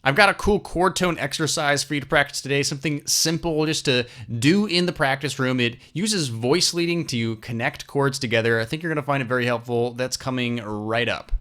I've got a cool chord tone exercise for you to practice today, something simple just to do in the practice room. It uses voice leading to connect chords together. I think you're going to find it very helpful. That's coming right up.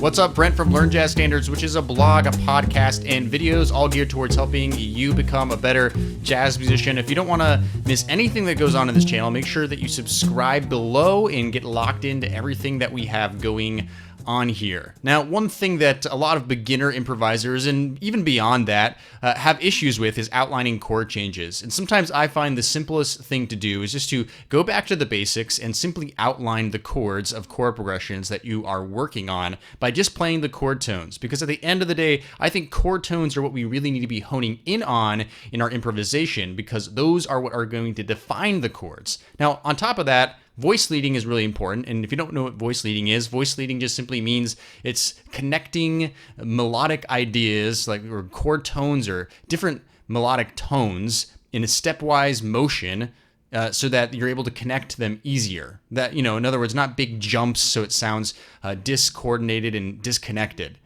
What's up, Brent from Learn Jazz Standards, which is a blog, a podcast, and videos all geared towards helping you become a better jazz musician. If you don't want to miss anything that goes on in this channel, make sure that you subscribe below and get locked into everything that we have going on here. Now, one thing that a lot of beginner improvisers and even beyond that have issues with is outlining chord changes. And sometimes I find the simplest thing to do is just to go back to the basics and simply outline the chords of chord progressions that you are working on by just playing the chord tones. Because at the end of the day, I think chord tones are what we really need to be honing in on in our improvisation, because those are what are going to define the chords. Now, on top of that, voice leading is really important, and if you don't know what voice leading just simply means it's connecting melodic ideas, like or chord tones or different melodic tones in a stepwise motion, so that you're able to connect them easier. That, in other words, not big jumps so it sounds discoordinated and disconnected.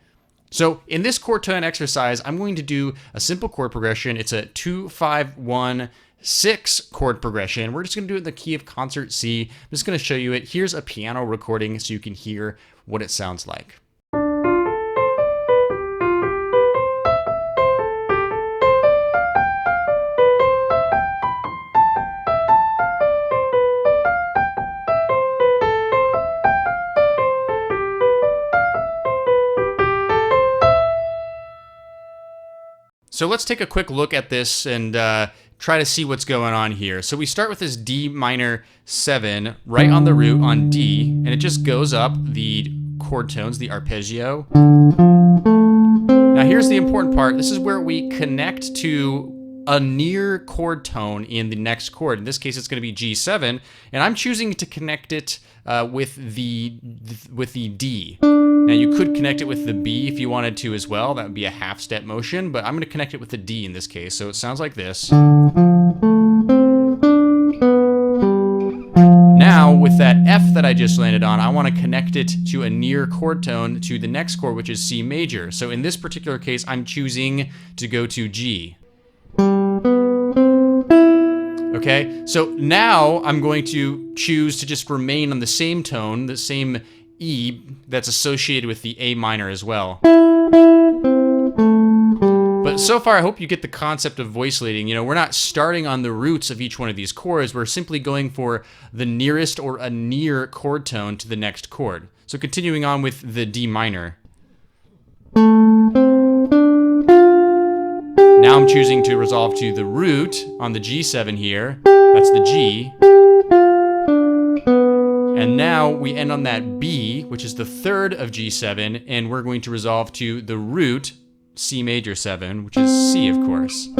So in this chord tone exercise, I'm going to do a simple chord progression. It's a 2-5-1-6 chord progression. We're just going to do it in the key of concert C. I'm just going to show you it. Here's a piano recording so you can hear what it sounds like. So let's take a quick look at this and try to see what's going on here. So we start with this D minor 7 right on the root on D, and it just goes up the chord tones, the arpeggio. Now here's the important part. This is where we connect to a near chord tone in the next chord. In this case, it's going to be G7, and I'm choosing to connect it with the D. Now you could connect it with the B if you wanted to as well. That would be a half step motion, but I'm going to connect it with the D in this case. So it sounds like this. Now with that F that I just landed on, I want to connect it to a near chord tone to the next chord, which is C major. So in this particular case, I'm choosing to go to G. Okay, so now I'm going to choose to just remain on the same tone, the same E that's associated with the A minor as well. But so far, I hope you get the concept of voice leading. We're not starting on the roots of each one of these chords. We're simply going for the nearest or a near chord tone to the next chord. So continuing on with the D minor. Now I'm choosing to resolve to the root on the G7 here. That's the G. And now we end on that B, which is the third of G7, and we're going to resolve to the root, C major 7, which is C, of course.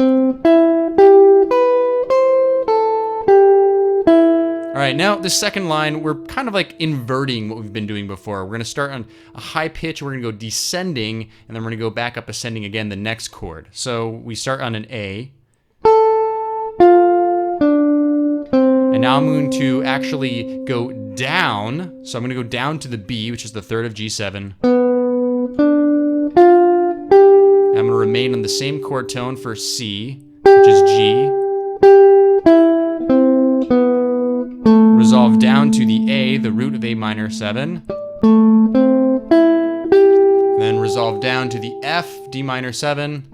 All right, now the second line, we're kind of like inverting what we've been doing before. We're going to start on a high pitch, we're going to go descending, and then we're going to go back up ascending again the next chord. So we start on an A. And now I'm going to actually go down. So I'm going to go down to the B, which is the third of G7. And I'm going to remain on the same chord tone for C, which is G. Resolve down to the A, the root of A minor 7. Then resolve down to the F, D minor 7.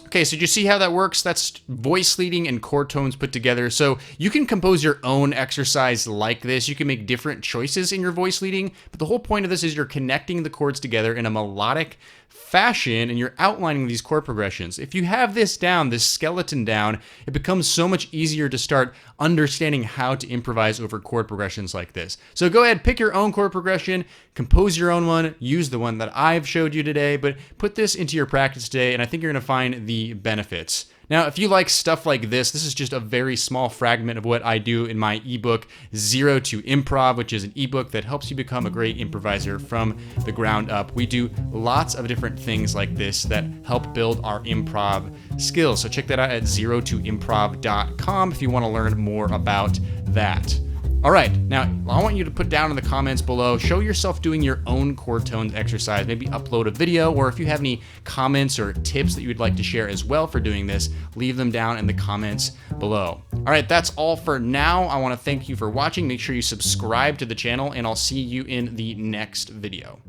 Okay, so did you see how that works? That's voice leading and chord tones put together. So you can compose your own exercise like this. You can make different choices in your voice leading, but the whole point of this is you're connecting the chords together in a melodic fashion and you're outlining these chord progressions. If you have this down, this skeleton down, it becomes so much easier to start understanding how to improvise over chord progressions like this. So go ahead, pick your own chord progression, compose your own one, use the one that I've showed you today, but put this into your practice today, and I think you're going to find the the benefits. Now, if you like stuff like this is just a very small fragment of what I do in my ebook, Zero to Improv, which is an ebook that helps you become a great improviser from the ground up. We do lots of different things like this that help build our improv skills. So check that out at zerotoimprov.com if you want to learn more about that. All right, now I want you to put down in the comments below, show yourself doing your own chord tones exercise, maybe upload a video, or if you have any comments or tips that you would like to share as well for doing this, leave them down in the comments below. All right, that's all for now. I want to thank you for watching. Make sure you subscribe to the channel, and I'll see you in the next video.